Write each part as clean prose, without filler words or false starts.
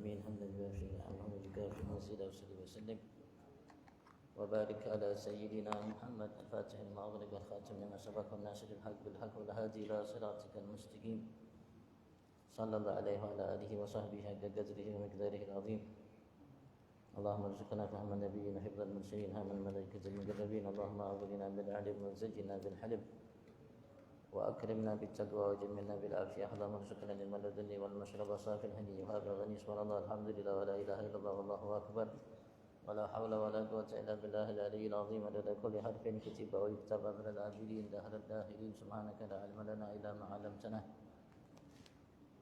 العالمين حمدا يوافي نعمه ويكافئ مزيدا وصلي وسلم وبارك على سيدنا محمد الفاتح لما أغلق والخاتم لما سبق والناصر الحق بالحق والهادي إلى صراطك المستقيم صلى الله عليه وعلى آله وصحبه حق قدره ومقداره العظيم. اللهم ارزقنا فهم النبيين حفظ المرسلين هم الملائكة المقربين. اللهم أغننا بالعلم وزدنا بالحلم وأكرمنا بالتقوى وجملنا بالعافية. اللهم ارزقنا العلم اللدني والمشرب صافي الهني وهذا غني سبحان الله الحمد لله ولا إله إلا الله والله أكبر ولا حول ولا قوة إلا بالله العلي العظيم. عدد كل حرف كتب ويكتب من العابدين دهر الداهرين. سبحانك لا علم لنا إلا ما علمتنا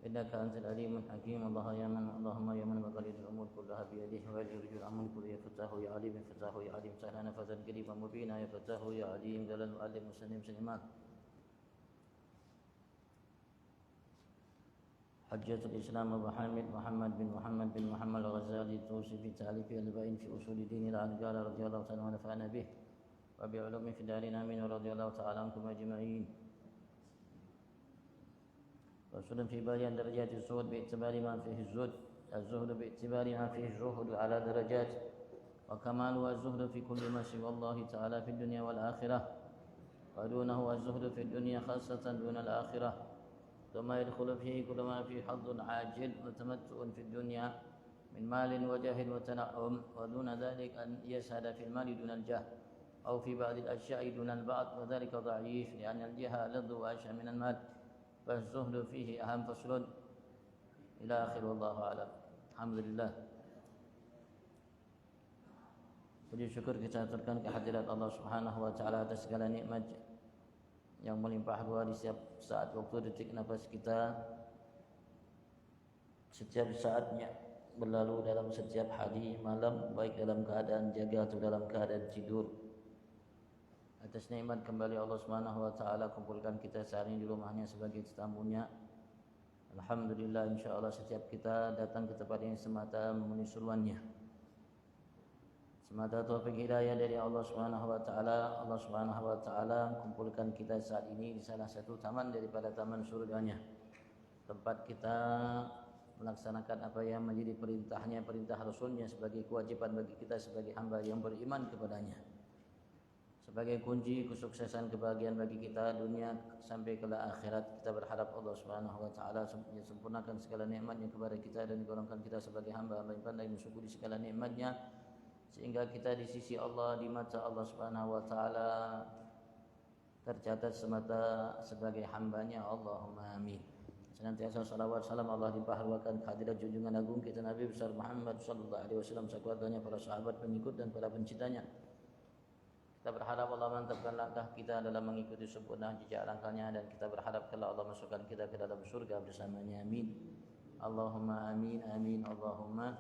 إنك أنت العليم الحكيم. اللهم يا من مقاليد الأمور كلها بيده ويرجو الأمر كله يا فتاه يا عليم فتاه يا عليم سهلا نفذا قريبا مبينا يا فتاه يا عليم دلال معلم مسلم سليمان. حجة الإسلام أبو حامد محمد بن محمد الغزالي الطوسي في تأليف البين في أصول دين الأنقال رضي الله تعالى ونفعنا به وبعلوم في دارنا آمين ورضي الله تعالى عنكم أجمعين. فصل في بيان درجات الزهد باعتبار ما فيه الزهد باعتبار ما فيه الزهد على درجات وكمال الزهد في كل ما سوى الله تعالى في الدنيا والآخرة ودونه الزهد في الدنيا خاصة دون الآخرة. ثم يدخل فيه كل ما فيه حظ عاجل وتمتع في الدنيا من مال وجاه وتنعم ودون ذلك أن يسهد في المال دون الجاه أو في بعض الأشياء دون البعض وذلك ضعيف لأن الجاه ألذ وأشهى من المال فالزهد فيه أهم. فصل إلى آخر والله أعلم. Alhamdulillah, puji syukur kita aturkan kehadirat Allah Subhanahu wa taala atas segala nikmat yang melimpah ruah di setiap saat waktu detik nafas kita, setiap saatnya berlalu dalam setiap hari malam, baik dalam keadaan jaga atau dalam keadaan tidur. Atas nikmat kembali Allah Subhanahu wa taala kumpulkan kita sehari di rumahnya sebagai tetamunya. Alhamdulillah, insyaallah setiap kita datang ke tempat ini semata memenuhi suruhannya, semata taufik hidayah dari Allah Subhanahu wa taala. Allah Subhanahu wa taala kumpulkan kita saat ini di salah satu taman daripada taman surganya, tempat kita melaksanakan apa yang menjadi perintahnya, perintah Rasulnya sebagai kewajiban bagi kita sebagai hamba yang beriman kepadanya, sebagai kunci kesuksesan kebahagiaan bagi kita dunia sampai ke akhirat. Kita berharap Allah Subhanahu wa taala sempurnakan segala nikmatnya kepada kita dan golongkan kita sebagai hamba yang pandai mensyukuri segala nikmatnya sehingga kita di sisi Allah, di mata Allah Subhanahu wa taala tercatat semata sebagai hambanya. Allahumma amin. Senantiasa salawat salam Allah dipahlawakan kehadirat junjungan agung kita Nabi besar Muhammad sallallahu alaihi wasallam, sekeluarganya, para sahabat, pengikut dan para pencintanya. Kita berharap Allah mantapkan langkah kita dalam mengikuti sempurna jejak langkahnya dan kita berharap kalau Allah masukkan kita ke dalam surga bersamanya. Amin. Allahumma amin amin Allahumma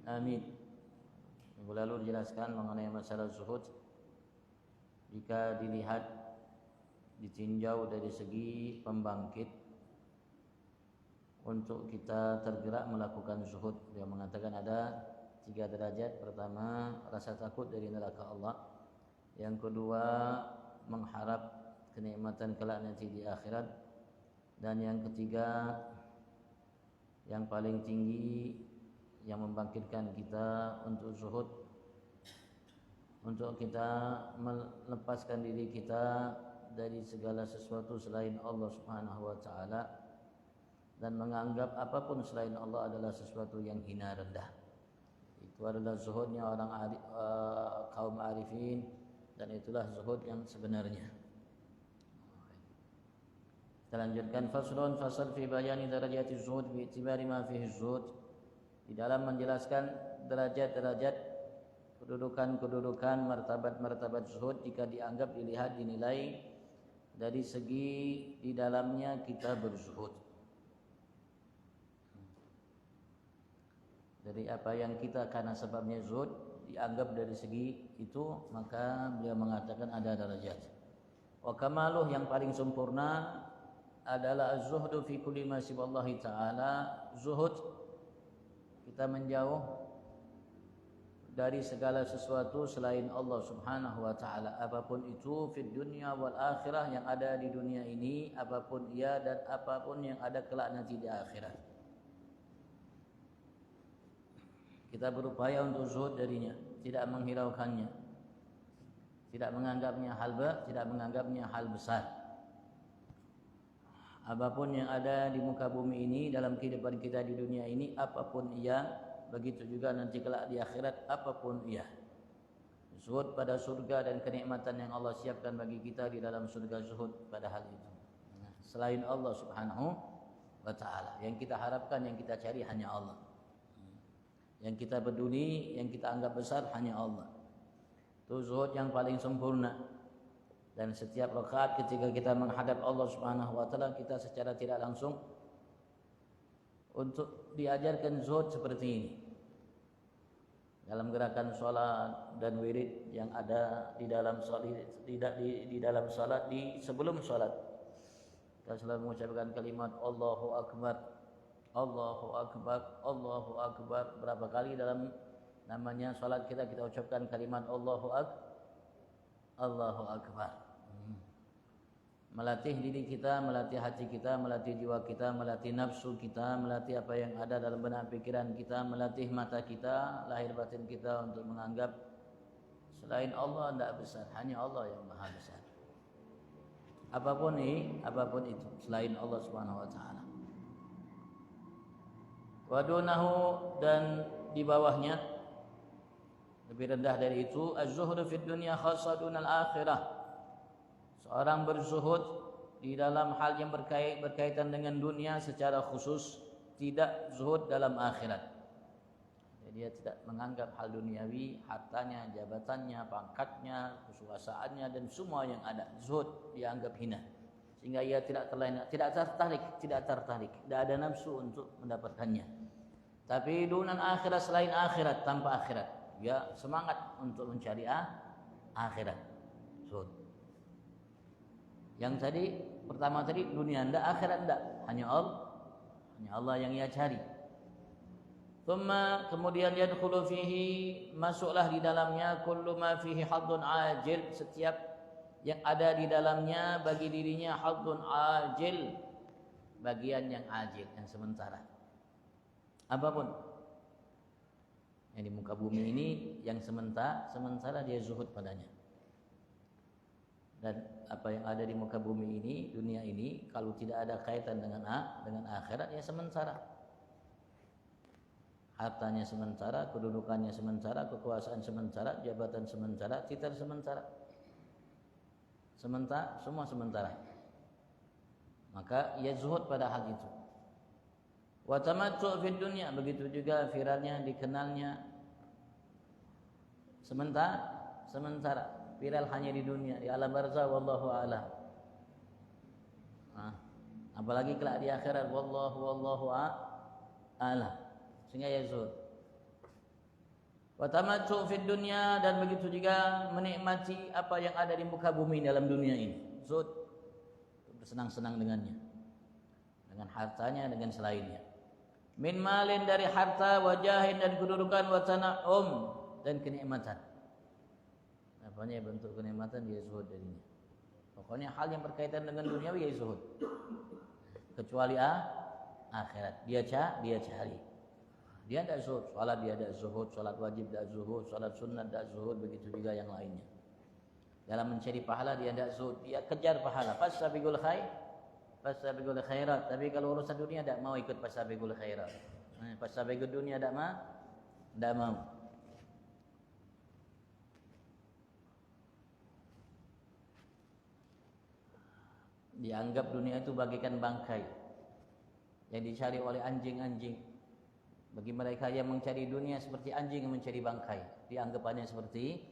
amin. Minggu lalu dijelaskan mengenai masalah zuhud. Jika dilihat, ditinjau dari segi pembangkit untuk kita tergerak melakukan zuhud, dia mengatakan ada 3 derajat. Pertama, rasa takut dari neraka Allah. Yang kedua, mengharap kenikmatan kelak nanti di akhirat. Dan yang ketiga, yang paling tinggi yang membangkitkan kita untuk zuhud, untuk kita melepaskan diri kita dari segala sesuatu selain Allah Subhanahu wa taala dan menganggap apapun selain Allah adalah sesuatu yang hina rendah. Itu adalah zuhudnya orang kaum arifin dan itulah zuhud yang sebenarnya. Kita lanjutkan. Faslun, fasal fi bayani darajati zuhud bi i'tibari ma fihi zuhud. Di dalam menjelaskan derajat-derajat, kedudukan-kedudukan, martabat-martabat zuhud jika dianggap, dilihat, dinilai dari segi di dalamnya kita berzuhud. Dari apa yang kita karena sebabnya zuhud dianggap dari segi itu, maka beliau mengatakan ada derajat. Wa kamaluh, yang paling sempurna adalah az-zuhdu fi kulli ma siwallahi ta'ala. Zuhud, kita menjauh dari segala sesuatu selain Allah Subhanahu wa taala, apapun itu, fid dunya wal akhirah, yang ada di dunia ini, apapun ia dan apapun yang ada kelak nanti di akhirat. Kita berupaya untuk zuhud darinya, tidak menghiraukannya, tidak menganggapnya hal besar. Apapun yang ada di muka bumi ini, dalam kehidupan kita di dunia ini, apapun ia, begitu juga nanti kelak di akhirat, apapun ia. Zuhud pada surga dan kenikmatan yang Allah siapkan bagi kita di dalam surga, zuhud pada hal itu. Selain Allah Subhanahu wa ta'ala, yang kita harapkan, yang kita cari hanya Allah. Yang kita peduli, yang kita anggap besar hanya Allah. Itu zuhud yang paling sempurna. Dan setiap rakaat ketika kita menghadap Allah Subhanahu wa ta'ala, kita secara tidak langsung untuk diajarkan zuhud seperti ini. Dalam gerakan salat dan wirid yang ada di dalam salat, di dalam salat, di sebelum salat, kita selalu mengucapkan kalimat Allahu Akbar, Allahu Akbar, Allahu Akbar. Berapa kali dalam namanya salat kita ucapkan kalimat Allahu Akbar. Melatih diri kita, melatih hati kita, melatih jiwa kita, melatih nafsu kita, melatih apa yang ada dalam benak pikiran kita, melatih mata kita, lahir batin kita untuk menganggap selain Allah tidak besar, hanya Allah yang maha besar. Apapun itu selain Allah Subhanahu wa ta'ala. Wadunahu, dan di bawahnya lebih rendah dari itu, az-zuhdu fid dunya khassa dunal akhirah. Seorang berzuhud di dalam hal yang berkaitan dengan dunia secara khusus, tidak zuhud dalam akhirat. Jadi dia tidak menganggap hal duniawi, hartanya, jabatannya, pangkatnya, kekuasaannya dan semua yang ada. Zuhud dianggap hina. Sehingga ia tidak tertarik, tidak ada nafsu untuk mendapatkannya. Tapi dunal akhirat, selain akhirat, tanpa akhirat, dia semangat untuk mencari akhirat. Zuhud. Yang tadi pertama tadi dunia ndak, akhirat ndak, hanya Allah yang ia cari. Kemudian yadkhulu fihi, masuklah di dalamnya kullu ma fihi haddun ajil, setiap yang ada di dalamnya bagi dirinya haddun ajil, bagian yang ajil, yang sementara. Apapun yang di muka bumi ini yang sementara dia zuhud padanya. Dan apa yang ada di muka bumi ini, dunia ini, kalau tidak ada kaitan dengan akhirat, ya sementara. Hartanya sementara, kedudukannya sementara, kekuasaan sementara, jabatan sementara, titel sementara. Semua sementara. Maka ia zuhud pada hal itu. Wa tamattu' fid dunya, begitu juga viralnya, dikenalnya sementara. Viral hanya di dunia, di alam barzah, wallahu a'lam. Apalagi kelak di akhirat, wallahu a'lam. Sehingga ya zuhud. Wa tamattu' fid dunya, dan begitu juga menikmati apa yang ada di muka bumi dalam dunia ini. Zuhud, bersenang-senang dengannya, dengan hartanya, dengan selainnya. Min malin, dari harta, wajahin, dan kedudukan, wa tana'um, dan kenikmatan. Apanya bentuk kenikmatan, dia zuhud darinya. Pokoknya hal yang berkaitan dengan dunia dia zuhud. Kecuali akhirat, dia cari. Dia tidak zuhud. Salat dia tidak zuhud, salat wajib tidak zuhud, salat sunnah tidak zuhud, begitu juga yang lainnya. Dalam mencari pahala dia tidak zuhud, dia kejar pahala. Fastabiqul khairat. Tapi kalau urusan dunia tidak mau ikut fastabiqul khairat. Fastabiqul dunia tidak mau. Dianggap dunia itu bagaikan bangkai yang dicari oleh anjing-anjing. Bagi mereka yang mencari dunia seperti anjing yang mencari bangkai, dianggapannya seperti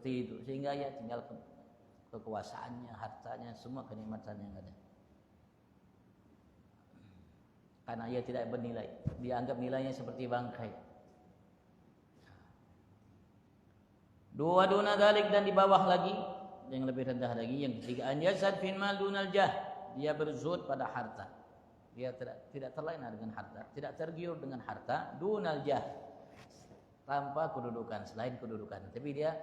itu. Sehingga ya tinggal kekuasaannya, hartanya, semua kenikmatan yang ada. Karena ia tidak bernilai, dianggap nilainya seperti bangkai. Dua duna dalik, dan di bawah lagi, yang lebih rendah lagi, yang ketiga, an yazhad fil mal dunal jah, dia berzuhud pada harta. Dia tidak terlena dengan harta, tidak tergiur dengan harta, dunal jah, tanpa kedudukan, selain kedudukan. Tapi dia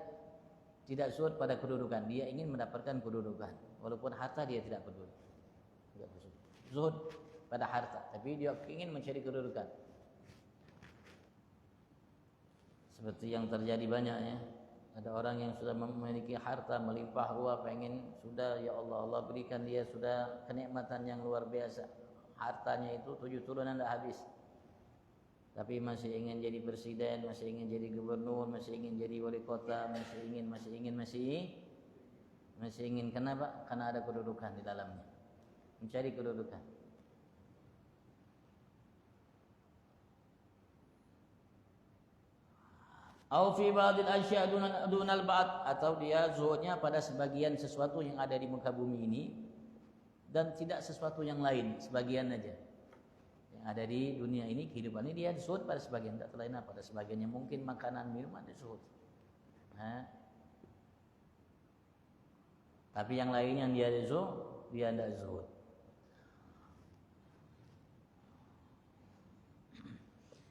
tidak zuhud pada kedudukan, dia ingin mendapatkan kedudukan. Walaupun harta dia tidak peduli. Tidak zuhud pada harta, tapi dia ingin mencari kedudukan. Seperti yang terjadi banyak ya. Ada orang yang sudah memiliki harta melimpah ruah, pengen sudah ya Allah berikan dia sudah kenikmatan yang luar biasa. Hartanya itu 7 turunan tidak habis. Tapi masih ingin jadi presiden, masih ingin jadi gubernur, masih ingin jadi wali kota, masih ingin. Kenapa? Karena ada kedudukan di dalamnya. Mencari kedudukan. Au fi ba'dil asya' dunal ba'd, atau dia zuhudnya pada sebagian sesuatu yang ada di muka bumi ini dan tidak sesuatu yang lain, sebagian aja. Yang ada di dunia ini, kehidupan ini dia zuhud pada sebagian, tidak terlain pada sebagiannya, mungkin makanan, minuman dia zuhud. Tapi yang lainnya dia zuhud, dia tidak zuhud.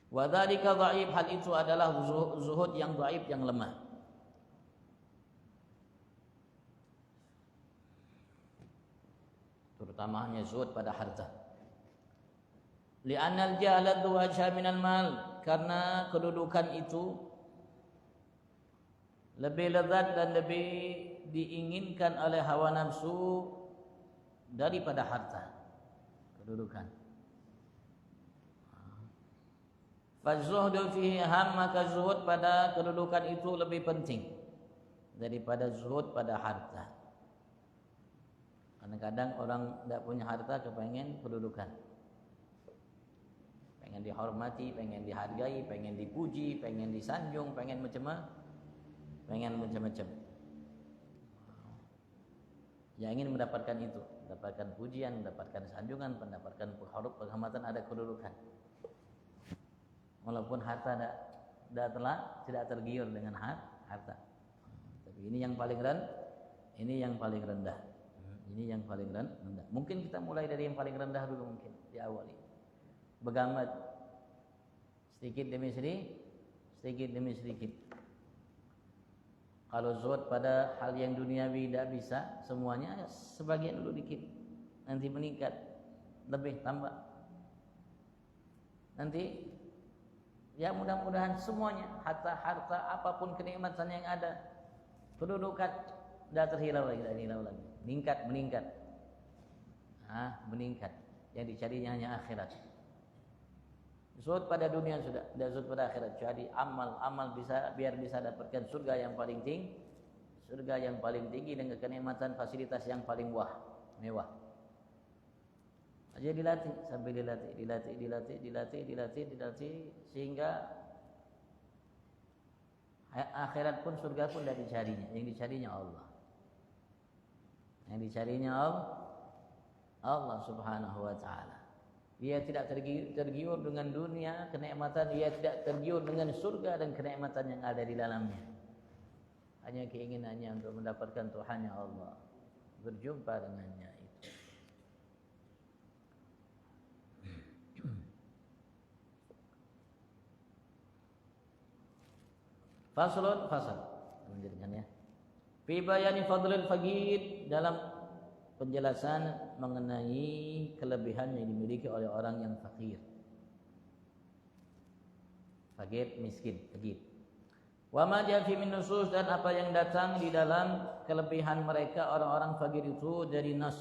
Wadzalika dhaif, hal itu adalah zuhud yang dhaif, yang lemah. Terutama hanya zuhud pada harta. Li'annal jahla duwajha minal mal, karena kedudukan itu lebih lezat dan lebih diinginkan oleh hawa nafsu daripada harta. Kedudukan. Fazuhdu fihi ham, maka zuhud pada kedudukan itu lebih penting daripada zuhud pada harta. Kadang-kadang orang tidak punya harta kepengen kedudukan, pengen dihormati, pengen dihargai, pengen dipuji, pengen disanjung, pengen macam-macam. Yang ingin mendapatkan itu, mendapatkan pujian, mendapatkan sanjungan, mendapatkan penghormatan, ada kedudukan. Walaupun harta tidak tergiur dengan harta. Tapi ini yang paling rendah. Ini yang paling rendah. Mungkin kita mulai dari yang paling rendah dulu, mungkin diawali. Begamat sedikit demi sedikit. Kalau zuhud pada hal yang duniawi tidak bisa semuanya, sebagian dulu dikit. Nanti meningkat, lebih tambah. Nanti ya mudah-mudahan semuanya, harta apapun kenikmatan yang ada, kedudukan tidak terhilau lagi, meningkat. Meningkat. Yang dicarinya hanya akhirat. Zuhud pada dunia sudah, tidak zuhud pada akhirat. Jadi amal biar bisa dapatkan surga yang paling tinggi dengan kenikmatan fasilitas yang paling mewah. Aja dilatih sampai dilatih sehingga akhirat pun surga pun tidak dicarinya, yang dicarinya Allah Subhanahu wa taala. Dia tidak tergiur dengan dunia kenikmatan, dia tidak tergiur dengan surga dan kenikmatan yang ada di dalamnya. Hanya keinginannya untuk mendapatkan Tuhannya Allah, berjumpa dengannya. Fasal menjadikannya. Fi bayani fadlil faqir, dalam penjelasan mengenai kelebihan yang dimiliki oleh orang yang fakir. Fakir, miskin, fakir. Wa ma jaa fi min nusus, dan apa yang datang di dalam kelebihan mereka orang-orang fakir itu dari nas.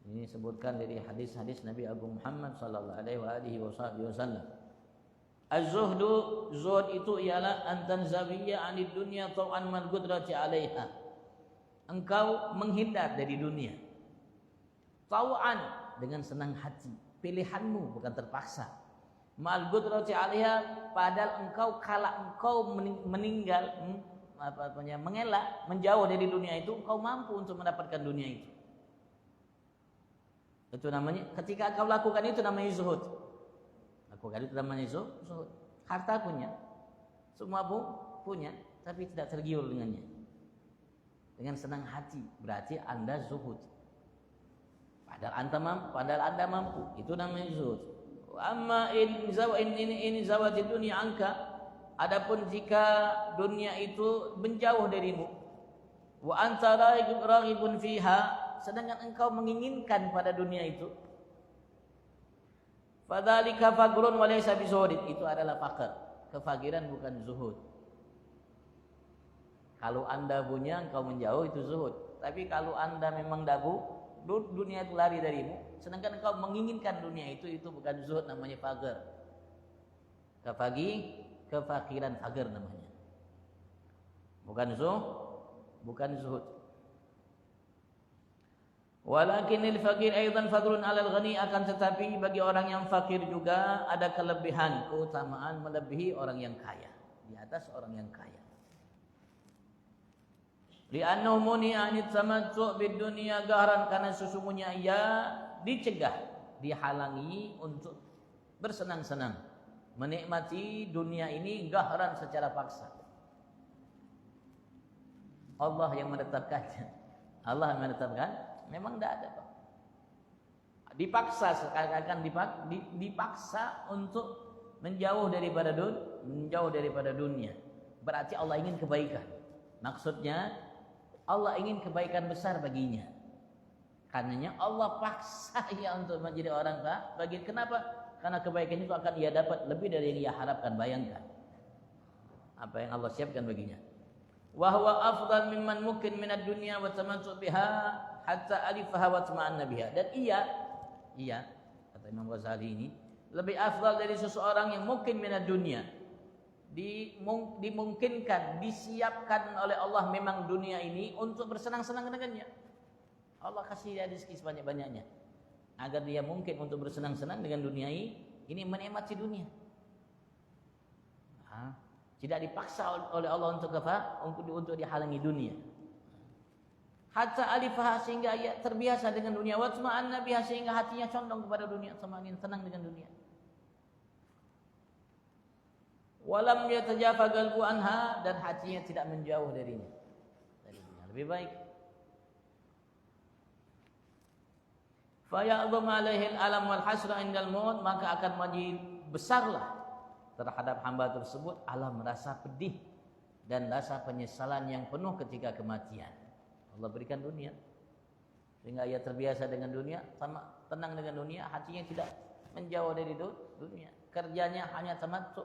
Ini disebutkan dari hadis-hadis Nabi Agung Muhammad sallallahu alaihi wasallam. Az-zuhdu, zuhud itu ialah antan zawiyya 'anid dunya tau'an man qudrati 'alaiha. Engkau menghindar dari dunia. Tau'an, dengan senang hati, pilihanmu bukan terpaksa. Ma'al qudrati 'alaiha, padahal engkau kala engkau meninggal mengelak, menjauh dari dunia itu, engkau mampu untuk mendapatkan dunia itu. Itu namanya, ketika engkau lakukan itu namanya zuhud. Lakukan itu namanya zuhud. Harta punya, semua punya, tapi tidak tergiur dengannya. Dengan senang hati, berarti Anda zuhud. Padahal Anda mampu, itu namanya zuhud. Amma in zawatid dunya anka, adapun jika dunia itu menjauh darimu, wa anta raghibun fiha, sedangkan engkau menginginkan pada dunia itu, Fadzalika faqrun wa laysa bizuhud. Itu adalah fakir. Kefakiran bukan zuhud. Kalau Anda punya engkau menjauh itu zuhud. Tapi kalau Anda memang dabu, dunia itu lari darimu, sedangkan engkau menginginkan dunia itu bukan zuhud, namanya fakir. Kefakiran fakir namanya. Bukan zuhud. Walakinil fakir aidan fadlun 'alal ghani, akan tetapi bagi orang yang fakir juga ada kelebihan, keutamaan melebihi orang yang kaya, di atas orang yang kaya. Li'annahu muni'a 'anit tamattu' bid dunya gharan, karena sesungguhnya ia dicegah, dihalangi untuk bersenang-senang, menikmati dunia ini gahran secara paksa. Allah yang menetapkannya. Allah yang menetapkan. Memang tidak ada, Pak. Dipaksa, seakan-akan dipaksa untuk menjauh daripada dunia. Berarti Allah ingin kebaikan. Maksudnya Allah ingin kebaikan besar baginya. Karenanya Allah paksa ia untuk menjadi orang fakir. Kenapa? Karena kebaikan itu akan ia dapat lebih dari yang ia harapkan. Bayangkan apa yang Allah siapkan baginya. Wa huwa afdal mimman mungkin minad dunya wa tamattu biha hatta alifaha wa tama'anna biha. Dan ia kata Imam Ghazali ini lebih afdal dari seseorang yang mungkin minad dunya, dimungkinkan, disiapkan oleh Allah memang dunia ini untuk bersenang-senang dengannya. Allah kasih dia rezeki sebanyak-banyaknya agar dia mungkin untuk bersenang-senang dengan dunia ini, menikmati dunia. Tidak dipaksa oleh Allah untuk dihalangi dunia. Hatta alifaha, sehingga ia terbiasa dengan dunia, wa tama'anna biha, sehingga hatinya condong kepada dunia, semakin tenang dengan dunia. Walam yatajafa qalbu anha, dan hatinya tidak menjauh darinya, dari dunia. Lebih baik. Fa ya'dhum 'alaihi al-alam wal hasra indal maut, maka akan menjadi besarlah terhadap hamba tersebut alam, rasa pedih dan rasa penyesalan yang penuh ketika kematian. Allah berikan dunia sehingga ia terbiasa dengan dunia, tenang dengan dunia, hatinya tidak menjauh dari dunia. Kerjanya hanya tamattu,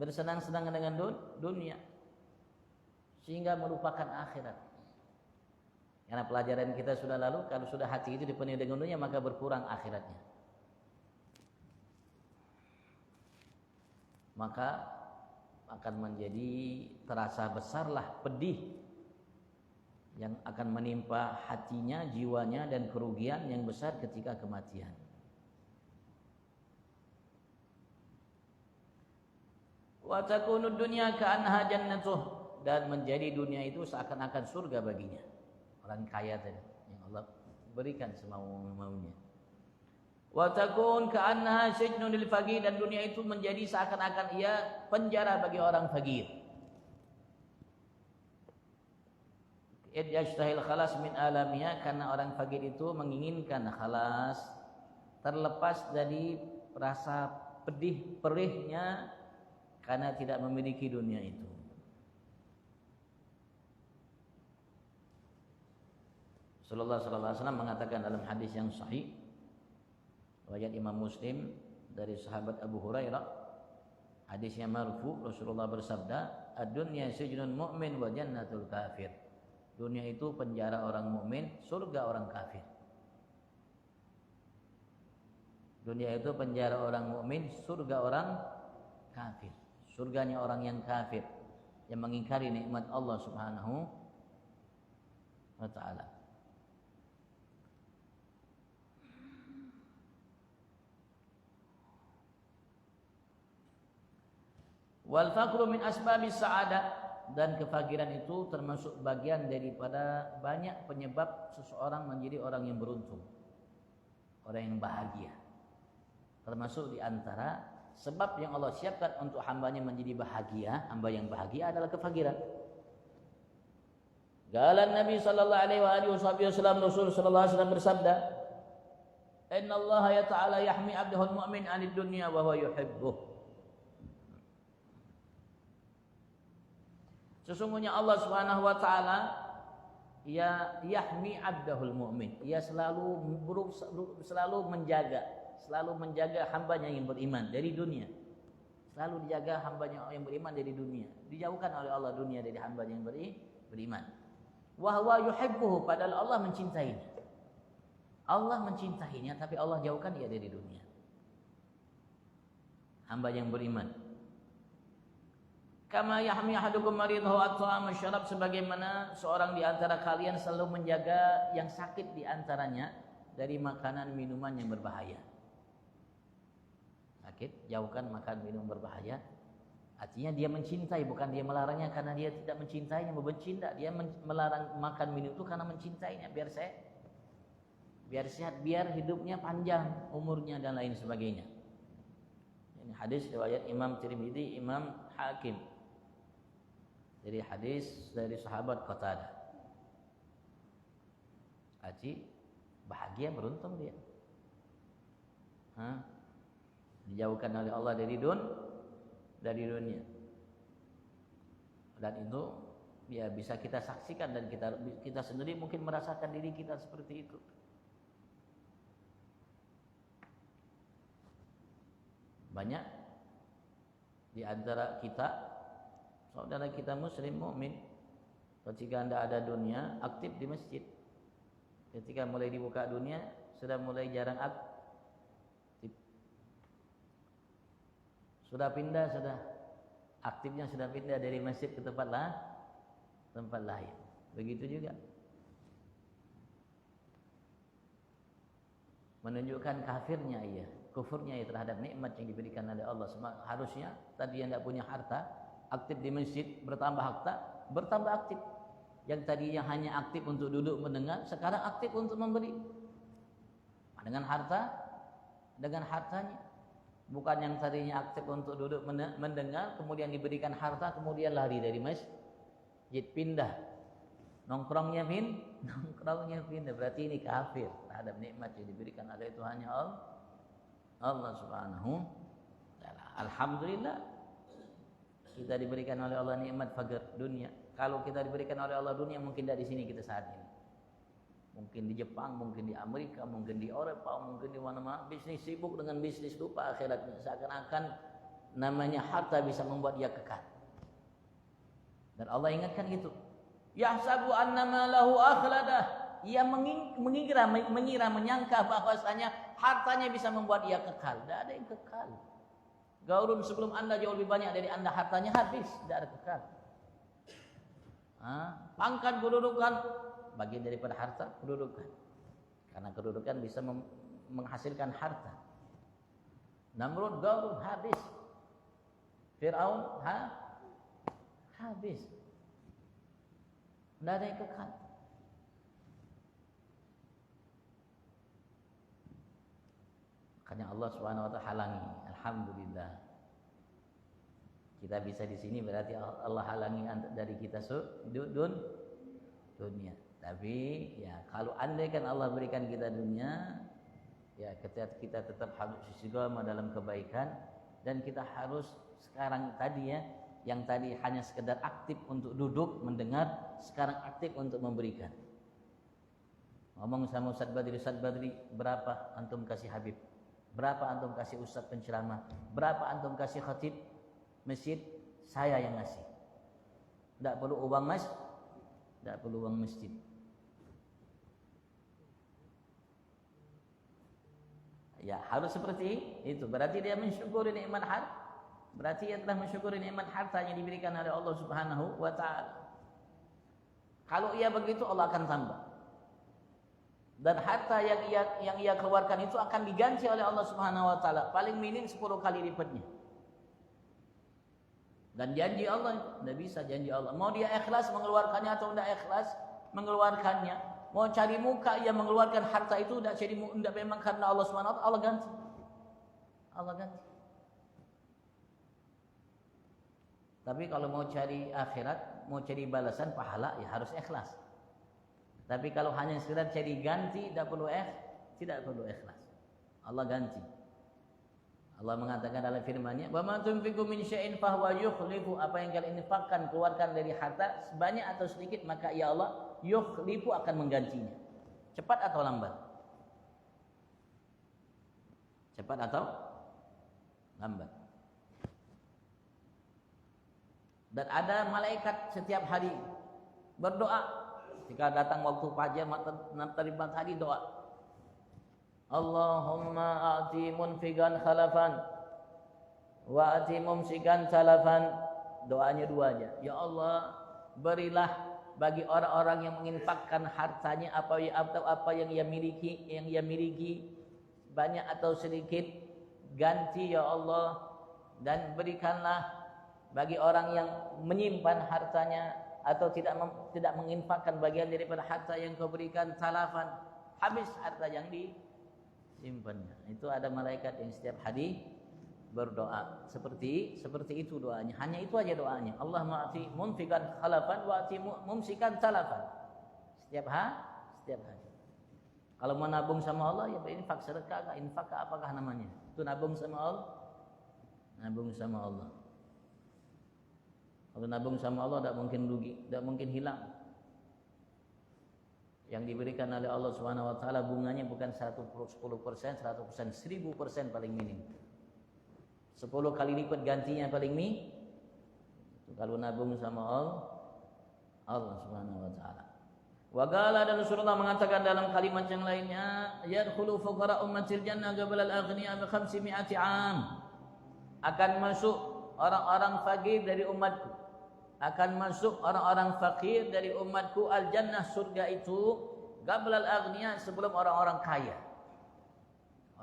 bersenang-senang dengan dunia, sehingga melupakan akhirat. Karena pelajaran kita sudah lalu, kalau sudah hati itu dipenuhi dengan dunia, maka berkurang akhiratnya. Maka akan menjadi terasa besarlah pedih yang akan menimpa hatinya, jiwanya, dan kerugian yang besar ketika kematian. Wa takunu dunya ka'annaha jannatuh, dan menjadi dunia itu seakan-akan surga baginya. Orang kaya tadi yang Allah berikan semau-maunya. Wa takun ka'annaha sijnun lil faqir, dan dunia itu menjadi seakan-akan ia penjara bagi orang fakir. Yajtahil khalas min alamiha, karena orang fakir itu menginginkan khalas, terlepas dari rasa pedih perihnya karena tidak memiliki dunia itu. Rasulullah sallallahu alaihi wasallam mengatakan dalam hadis yang sahih riwayat Imam Muslim dari sahabat Abu Hurairah, hadisnya marfu, Rasulullah bersabda, ad-dunya sijnun mu'min wa jannatul kafir. Dunia itu penjara orang mukmin, surga orang kafir. Dunia itu penjara orang mukmin, surga orang kafir. Surganya orang yang kafir, yang mengingkari nikmat Allah Subhanahu wa taala. Wal faqru min asbabis sa'adah, dan kefakiran itu termasuk bagian daripada banyak penyebab seseorang menjadi orang yang beruntung, orang yang bahagia. Termasuk di antara sebab yang Allah siapkan untuk hambanya menjadi bahagia, hamba yang bahagia adalah kefakiran. Qala Nabi sallallahu alaihi wasallam, Rasul sallallahu alaihi wasallam bersabda, "Inna Allah ya ta'ala yahmi 'abdahu al-mu'min 'anid dunya wa huwa yuhibbuh." Sesungguhnya Allah Subhanahu wa taala ia yahmi abdahul mu'min. Ia selalu menjaga hambanya yang beriman dari dunia. Selalu dijaga hambanya yang beriman dari dunia. Dijauhkan oleh Allah dunia dari hambanya yang beriman. Wa huwa yuhibbuhu, padahal Allah mencintainya. Allah mencintainya, tapi Allah jauhkan dia dari dunia. Hamba yang beriman. Kama yahmi ahadukum maridahu at-ta'am syarab, sebagaimana seorang di antara kalian selalu menjaga yang sakit di antaranya dari makanan minuman yang berbahaya. Sakit, jauhkan makan minum berbahaya. Artinya dia mencintai, bukan dia melarangnya karena dia tidak mencintainya, membenci tidak. Dia melarang makan minum itu karena mencintainya, biar sehat, biar hidupnya panjang umurnya dan lain sebagainya. Ini hadis riwayat Imam Tirmidzi, Imam Hakim. Jadi hadis dari sahabat Qatadah. Haji bahagia, beruntung dia. Dijauhkan oleh Allah dari dunia. Dan itu ya bisa kita saksikan dan kita sendiri mungkin merasakan diri kita seperti itu. Banyak di antara kita, saudara kita muslim mukmin, ketika Anda ada dunia, aktif di masjid. Ketika mulai dibuka dunia, sudah mulai jarang aktif. Sudah aktifnya sudah pindah dari masjid ke tempat lain. Begitu juga. Menunjukkan kufurnya terhadap nikmat yang diberikan oleh Allah. Harusnya tadi yang tidak punya harta, aktif di masjid, bertambah aktif. Yang tadinya hanya aktif untuk duduk mendengar, sekarang aktif untuk memberi. Dengan hartanya. Bukan yang tadinya aktif untuk duduk mendengar, kemudian diberikan harta, kemudian lari dari masjid, pindah. Nongkrongnya pindah. Berarti ini kafir terhadap nikmat yang diberikan oleh Tuhannya Allah Subhanahu wa ta'ala. Alhamdulillah kita diberikan oleh Allah nikmat fakir dunia. Kalau kita diberikan oleh Allah dunia, mungkin dari sini kita saat ini. Mungkin di Jepang, mungkin di Amerika, mungkin di Eropa, mungkin di mana-mana. Bisnis, sibuk dengan bisnis, lupa akhiratnya. Seakan-akan namanya harta bisa membuat dia kekal. Dan Allah ingatkan itu. Yahsabu annama lahu akhladah. Ia mengira, menyangka bahwasanya hartanya bisa membuat dia kekal. Tidak ada yang kekal. Gaurun sebelum Anda jauh lebih banyak dari Anda, hartanya habis, tidak ada kekal. Pangkat, kedudukan, bagian daripada harta, kedudukan. Karena kedudukan bisa menghasilkan harta. Namrud, Gaurun, habis. Fir'aun, habis. Tidak ada yang kekal. Makanya Allah Subhanahu wa ta'ala halangi. Alhamdulillah. Kita bisa di sini berarti Allah halangi dari kita dunia. Tapi ya kalau andai kan Allah berikan kita dunia, ya kita tetap harus istiqomah dalam kebaikan, dan kita harus sekarang tadi ya, yang tadi hanya sekedar aktif untuk duduk mendengar, sekarang aktif untuk memberikan. Ngomong sama Ustaz Badri, berapa antum kasih Habib? Berapa antum kasih Ustaz penceramah? Berapa antum kasih khatib masjid? Saya yang ngasih. Tidak perlu uang masjid. Ya harus seperti itu. Berarti dia mensyukuri nikmat harta. Berarti dia telah mensyukuri nikmat harta yang diberikan oleh Allah Subhanahu wa ta'ala. Kalau ia begitu, Allah akan tambah. Dan harta yang ia keluarkan itu akan diganti oleh Allah Subhanahu wa ta'ala paling minim 10 kali lipatnya. Dan janji Allah, tidak bisa janji Allah. Mau dia ikhlas mengeluarkannya atau tidak ikhlas mengeluarkannya. Mau cari muka ia mengeluarkan harta itu, tidak memang karena Allah Subhanahu wa ta'ala, Allah ganti. Tapi kalau mau cari akhirat, mau cari balasan pahala, ya harus ikhlas. Tapi kalau hanya sekedar cari ganti, tidak perlu ikhlas. Allah ganti. Allah mengatakan dalam firman-Nya, "Wa ma tunfiqu min syai'in fahuwa yukhlifu." Apa yang kalian infakkan, keluarkan dari harta, sebanyak atau sedikit, maka ia Allah yukhlifu akan menggantinya. Cepat atau lambat? Cepat atau lambat? Dan ada malaikat setiap hari berdoa. Jika datang waktu fajar, terlibat hari doa. Allahumma a'ti munfiqan khalafan wa a'ti mumsikan salafan. Doanya dua aja. Ya Allah, berilah bagi orang-orang yang menginfakkan hartanya apa yang ia miliki banyak atau sedikit, ganti ya Allah, dan berikanlah bagi orang yang menyimpan hartanya atau tidak menginfakkan bagian daripada harta yang kau berikan, salafan, habis harta yang disimpannya. Itu ada malaikat yang setiap hari berdoa seperti itu doanya. Hanya itu aja doanya. Allahumma ati munfiqan khalafan wa ati mumsikan salafan. Setiap hari. Kalau mau nabung sama Allah ya berinfak, sedekah, infak apakah namanya? Itu nabung sama Allah. Nabung sama Allah. Kalau nabung sama Allah tidak mungkin rugi, tidak mungkin hilang. Yang diberikan oleh Allah Subhanahu wa taala bunganya bukan 10%, 100%, 1000% paling minim. 10 kali lipat gantinya paling kalau nabung sama Allah Subhanahu wa taala. Wa qala, dan Rasulullah mengatakan dalam kalimat yang lainnya, yadkhulu fuqara ummatil jannah qabla al-aghniya bi 500 am. Akan masuk orang-orang fakir dari umatku. Akan masuk orang-orang fakir dari umatku al-jannah, surga itu, qabla al-aghniya, sebelum orang-orang kaya.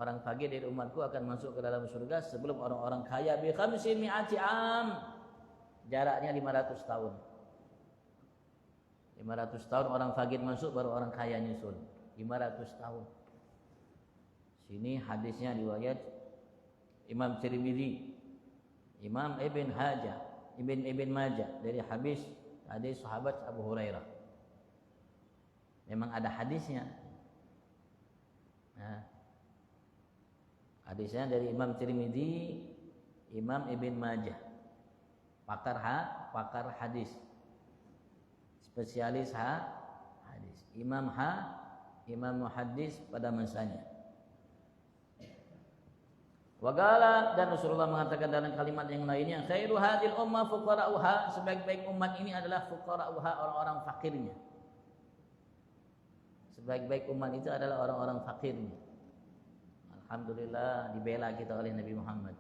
Orang fakir dari umatku akan masuk ke dalam surga sebelum orang-orang kaya bi 500 am. Jaraknya 500 tahun. 500 tahun orang fakir masuk, baru orang kaya nyusul. 500 tahun. Sini hadisnya riwayat Imam Tirmidzi, Imam Ibn Majah dari hadis sahabat Abu Hurairah. Memang ada hadisnya. Nah, hadisnya dari Imam Tirmidzi, Imam Ibn Majah, pakar hadis, spesialis hadis, imam muhaddis pada masanya. Wagala, dan Rasulullah mengatakan dalam kalimat yang lainnya, khairu hadil ummah fuqara'uha, sebaik-baik umat ini adalah fuqara'uha, orang-orang fakirnya. Sebaik-baik umat itu adalah orang-orang fakirnya. Alhamdulillah dibela kita oleh Nabi Muhammad.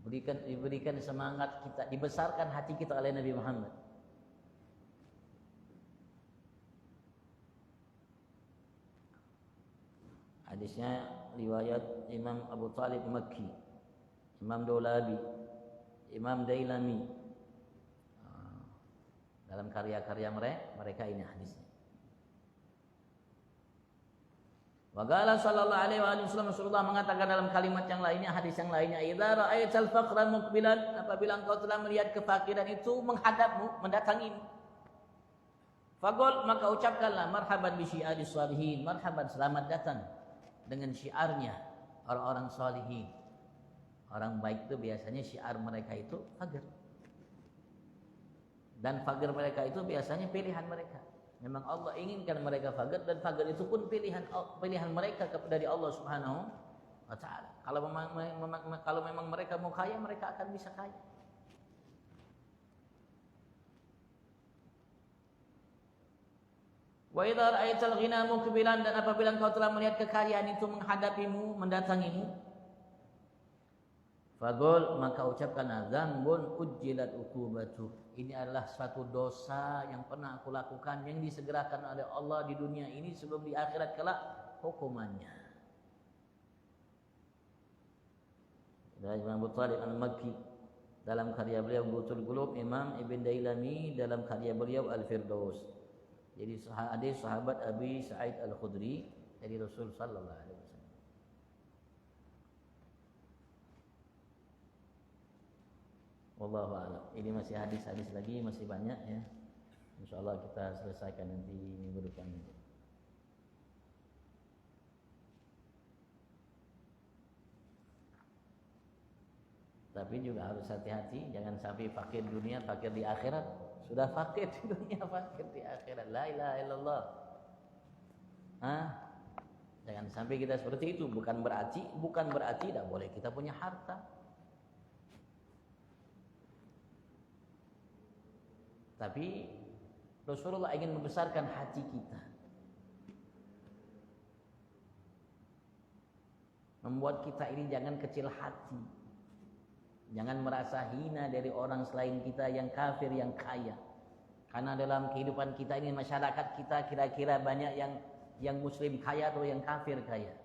Diberikan semangat kita, dibesarkan hati kita oleh Nabi Muhammad. Hadisnya riwayat Imam Abu Talib Makki, Imam Dawlabi, Imam Dailami. Dalam karya-karya mereka ini hadisnya. Wa qala sallallahu alaihi wasallam, Rasulullah mengatakan dalam kalimat yang lainnya, hadis yang lainnya, idza ra'aital faqra muqbilan, apabila engkau telah melihat kefakiran itu menghadapmu, mendatangimu, faqul, maka ucapkanlah marhaban bi syi'aris shalihin, marhaban, selamat datang dengan syiarnya orang-orang sholihin. Orang baik itu biasanya syiar mereka itu fakir. Dan fakir mereka itu biasanya pilihan mereka. Memang Allah inginkan mereka fakir, dan fakir itu pun pilihan mereka dari Allah Subhanahu wa taala. Kalau memang mereka mau kaya, mereka akan bisa kaya. Wa idza ra'aital ghina muqbilan, dan apabila engkau telah melihat kekayaan itu menghadapimu, mendatangimu, faqul, maka ucapkanlah dzambun ujjilat uqubatuh, ini adalah suatu dosa yang pernah aku lakukan, yang disegerakan oleh Allah di dunia ini sebelum di akhirat kelak hukumannya. Dari Imam Abu Talib Al-Makki dalam karya beliau Butul Qulub, Imam Ibn Dailami dalam karya beliau Al-Firdaus. Jadi hadis sahabat Abi Sa'id Al-Khudri dari Rasul sallallahu alaihi wasallam. Wallahu a'lam. Ini masih hadis-hadis lagi, masih banyak ya. Insyaallah kita selesaikan nanti minggu depan. Tapi juga harus hati-hati, jangan sampai fakir dunia, fakir di akhirat. Sudah fakir di dunia, fakir di akhirat. La ilaha illallah. Jangan sampai kita seperti itu. Bukan berarti tidak boleh kita punya harta. Tapi Rasulullah ingin membesarkan hati kita, membuat kita ini jangan kecil hati, jangan merasa hina dari orang selain kita yang kafir, yang kaya. Karena dalam kehidupan kita ini, masyarakat kita kira-kira banyak yang muslim kaya atau yang kafir kaya.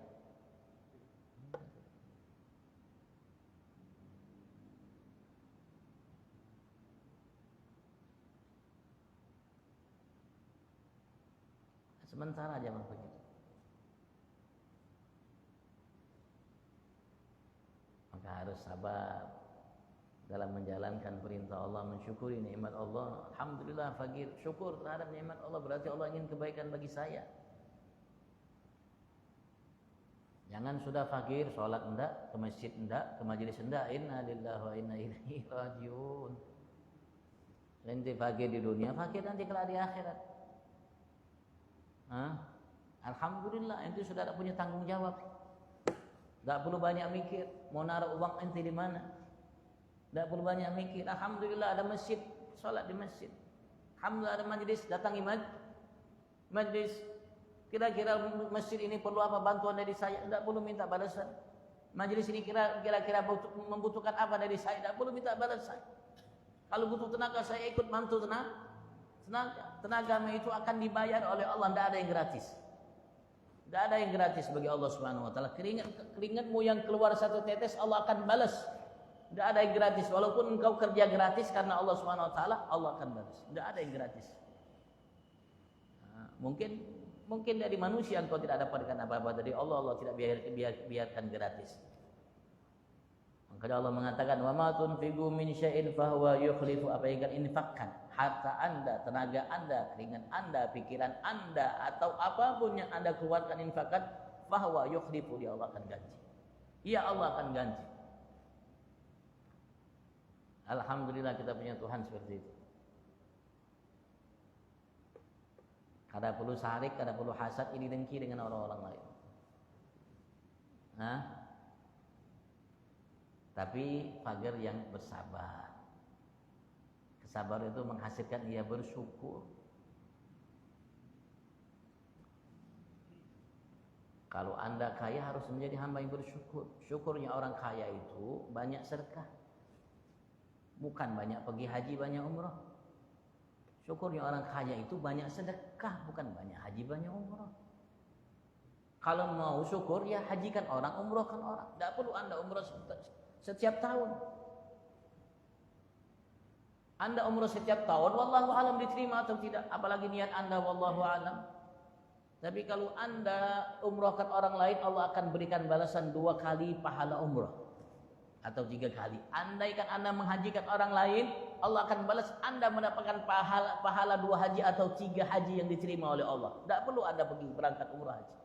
Sementara zaman begitu. Maka harus sabar dalam menjalankan perintah Allah, mensyukuri nikmat Allah. Alhamdulillah, fakir, syukur terhadap nikmat Allah, berarti Allah ingin kebaikan bagi saya. Jangan sudah fakir, sholat enggak, ke masjid enggak, ke majelis enggak. Inna lillahi wa inna ilaihi rajiun. Nanti fakir di dunia, fakir nanti kelak di akhirat. Alhamdulillah, ente sudah tak punya tanggung jawab. Tak perlu banyak mikir mau naruh uang ente di mana. Tak perlu banyak mikir. Alhamdulillah ada masjid, salat di masjid. Alhamdulillah ada majlis, datangi majlis. Kira-kira masjid ini perlu apa bantuan dari saya? Tak perlu minta balasan. Majlis ini kira-kira membutuhkan apa dari saya? Tak perlu minta balasan. Kalau butuh tenaga, saya ikut bantu tenagamu itu akan dibayar oleh Allah. Tidak ada yang gratis. Tidak ada yang gratis bagi Allah Subhanahu wa taala. Keringatmu yang keluar satu tetes, Allah akan balas. Tidak ada yang gratis. Walaupun engkau kerja gratis karena Allah Subhanahu wa taala, Allah akan balas. Tidak ada yang gratis. Mungkin dari manusia engkau tidak dapatkan apa-apa dari Allah. Allah tidak biarkan gratis. Maka Allah mengatakan, wa ma tunfiqu min syai'in fahuwa yukhlifu. Apa yang kalian infakkan, harta Anda, tenaga Anda, keringat Anda, pikiran Anda, atau apapun yang Anda keluarkan, infakkan, fahuwa yukhlifu, dia Allah akan ganti. Iya, Allah akan ganti. Alhamdulillah kita punya Tuhan seperti itu. Kada perlu sarik, kada perlu hasad, ini dengki dengan orang-orang lain. Tapi fakir yang bersabar. Kesabaran itu menghasilkan ia bersyukur. Kalau Anda kaya harus menjadi hamba yang bersyukur. Syukurnya orang kaya itu banyak sedekah. Bukan banyak pergi haji, banyak umrah. Syukurnya orang kaya itu banyak sedekah, bukan banyak haji, banyak umrah. Kalau mau syukur, ya hajikan orang, umrahkan orang. Tidak perlu Anda umrah setiap tahun. Anda umrah setiap tahun, wallahu alam diterima atau tidak. Apalagi niat Anda, wallahu alam. Tapi kalau Anda umrahkan orang lain, Allah akan berikan balasan 2 kali pahala umrah. Atau 3 kali. Andaikan Anda menghajikan orang lain, Allah akan balas Anda mendapatkan pahala 2 haji atau 3 haji yang diterima oleh Allah. Tidak perlu Anda pergi berangkat umrah haji.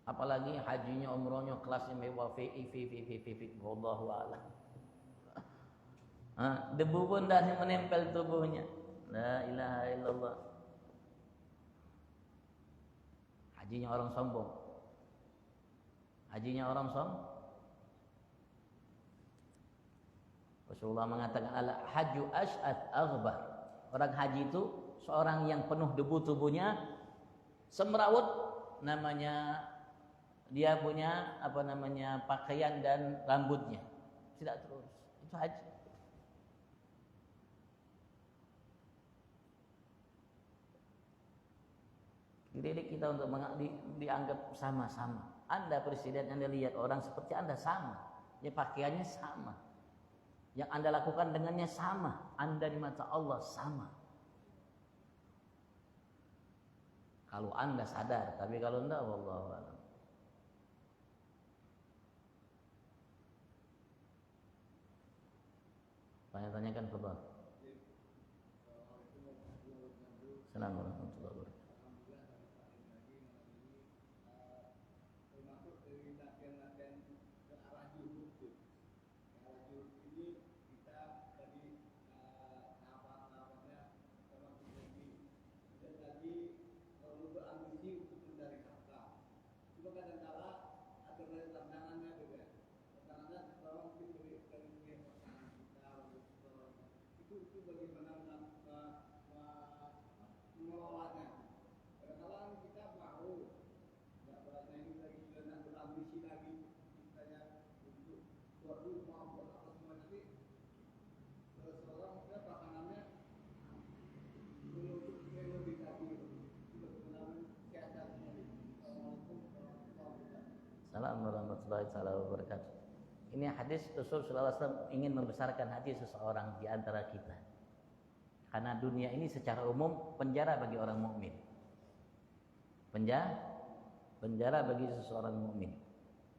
Apalagi hajinya, umrohnya kelasnya mewah, VIP, wallahu a'lam. Debu pun dah menempel tubuhnya. La ilaha illallah. Hajinya orang sombong. Hajinya orang sombong. Rasulullah mengatakan, al-hajju ash'at aghbar. Orang haji itu seorang yang penuh debu tubuhnya, semrawut, namanya dia punya pakaian dan rambutnya tidak terus. Itu haji. Dididik kita untuk dianggap sama-sama. Anda presiden, Anda lihat orang seperti Anda sama, ya pakaiannya sama, yang Anda lakukan dengannya sama, Anda di mata Allah sama. Kalau Anda sadar, tapi kalau enggak, wallahu a'lam. Tanya-tanyakan ke Bang. Assalamualaikum warahmatullahi wabarakatuh. Assalamualaikum warahmatullahi wabarakatuh. Ini hadis Rasul sallallahu alaihi wasallam ingin membesarkan hati seseorang di antara kita. Karena dunia ini secara umum penjara bagi orang mukmin. Penjara bagi seseorang mukmin.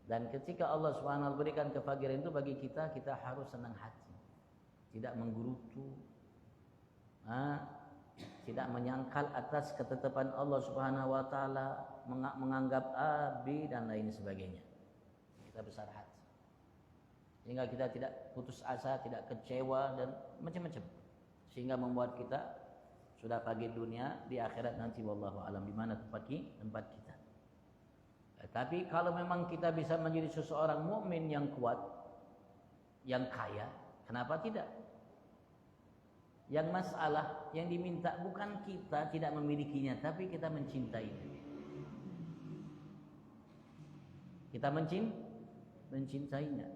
Dan ketika Allah Subhanahu wa taala berikan kefakiran itu bagi kita, kita harus senang hati. Tidak menggerutu. Tidak menyangkal atas ketetapan Allah Subhanahu wa taala, menganggap abi dan lain sebagainya. Kita besar hati. Sehingga kita tidak putus asa, tidak kecewa dan macam-macam. Sehingga membuat kita sudah pagi dunia, di akhirat nanti wallahu alam di mana tempat kita. Tapi kalau memang kita bisa menjadi seseorang mukmin yang kuat, yang kaya, kenapa tidak? Yang masalah yang diminta bukan kita tidak memilikinya, tapi kita mencintainya. Kita mencintainya.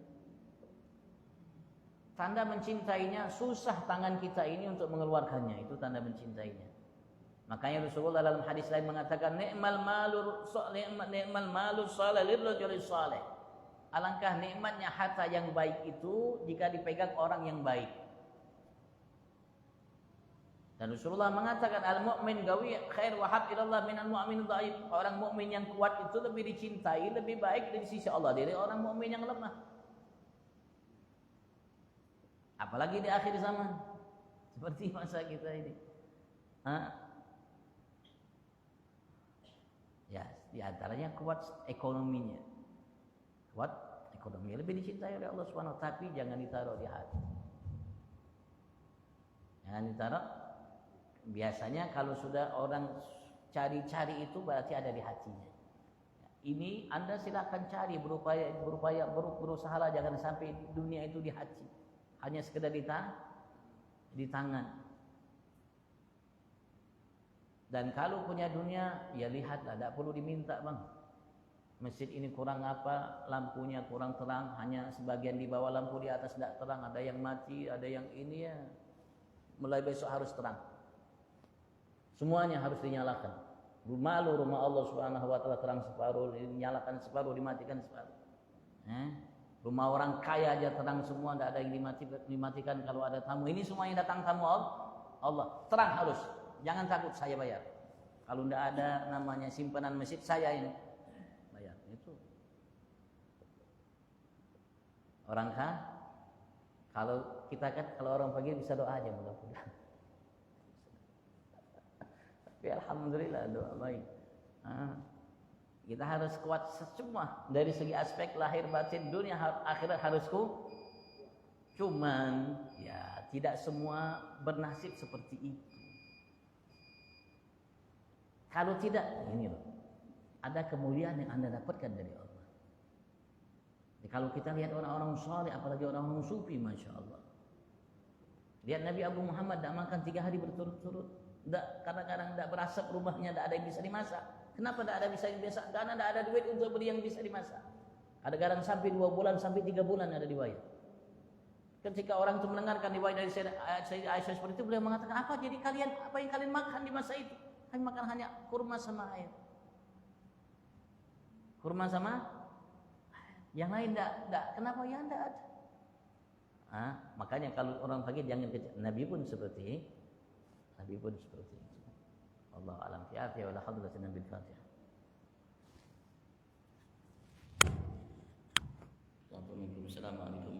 Tanda mencintainya, susah tangan kita ini untuk mengeluarkannya, itu tanda mencintainya. Makanya Rasulullah dalam hadis lain mengatakan ni'mal malu salih lirrajuli salih. Alangkah nikmatnya harta yang baik itu jika dipegang orang yang baik. Dan Rasulullah mengatakan al-mu'min gawi khair wa hab ilallah minal mu'min dhaif. Orang mukmin yang kuat itu lebih dicintai, lebih baik dari sisi Allah dari orang mukmin yang lemah. Apalagi di akhir zaman seperti masa kita ini. Ya, di antaranya kuat ekonominya. Kuat ekonominya lebih dicintai oleh Allah Subhanahu wa taala, tapi jangan ditaruh di hati. Jangan ditaruh. Biasanya kalau sudah orang cari-cari itu berarti ada di hatinya. Ini Anda silakan cari, berusahalah jangan sampai dunia itu di hati. Hanya sekedar di tangan. Dan kalau punya dunia, ya lihatlah, tidak perlu diminta bang. Masjid ini kurang apa, lampunya kurang terang, hanya sebagian di bawah lampu, di atas tidak terang, ada yang mati, ada yang ini ya. Mulai besok harus terang. Semuanya harus dinyalakan. Rumah Allah Subhanahu wa taala terang separuh, dinyalakan separuh, dimatikan separuh. Rumah orang kaya aja terang semua, tidak ada yang dimatikan kalau ada tamu. Ini semuanya datang tamu Allah. Terang harus. Jangan takut saya bayar. Kalau tidak ada namanya simpanan masjid saya ini bayar. Itu. Orang kalau kita kan kalau orang pagi bisa doa aja mudah-mudahan. Tapi alhamdulillah doa baik. Kita harus kuat semua dari segi aspek lahir batin, dunia akhirat harus cuman ya tidak semua bernasib seperti itu. Kalau tidak, ini loh, ada kemuliaan yang Anda dapatkan dari Allah. Jadi kalau kita lihat orang-orang saleh, apalagi orang-orang sufi, masya Allah. Lihat Nabi Abu Muhammad tidak makan 3 hari berturut-turut, kadang-kadang tidak berasap rumahnya, tidak ada yang bisa dimasak. Kenapa tidak ada bisa dimasak? Karena tidak ada duit untuk beli yang bisa dimasak. Kadang-kadang sampai 2 bulan, sampai 3 bulan ada riwayat. Ketika orang itu mendengarkan riwayat dari Sayyidah Aisyah seperti itu, beliau mengatakan, apa yang kalian makan di masa itu? Kami makan hanya kurma sama air. Kurma sama yang lain tidak. Kenapa ya tidak ada? Makanya kalau orang pagi jangan kecil. Nabi pun seperti itu. Allah alam fi'afiyah wa la hadla bil Fatihah. Assalamualaikum warahmatullahi wabarakatuh.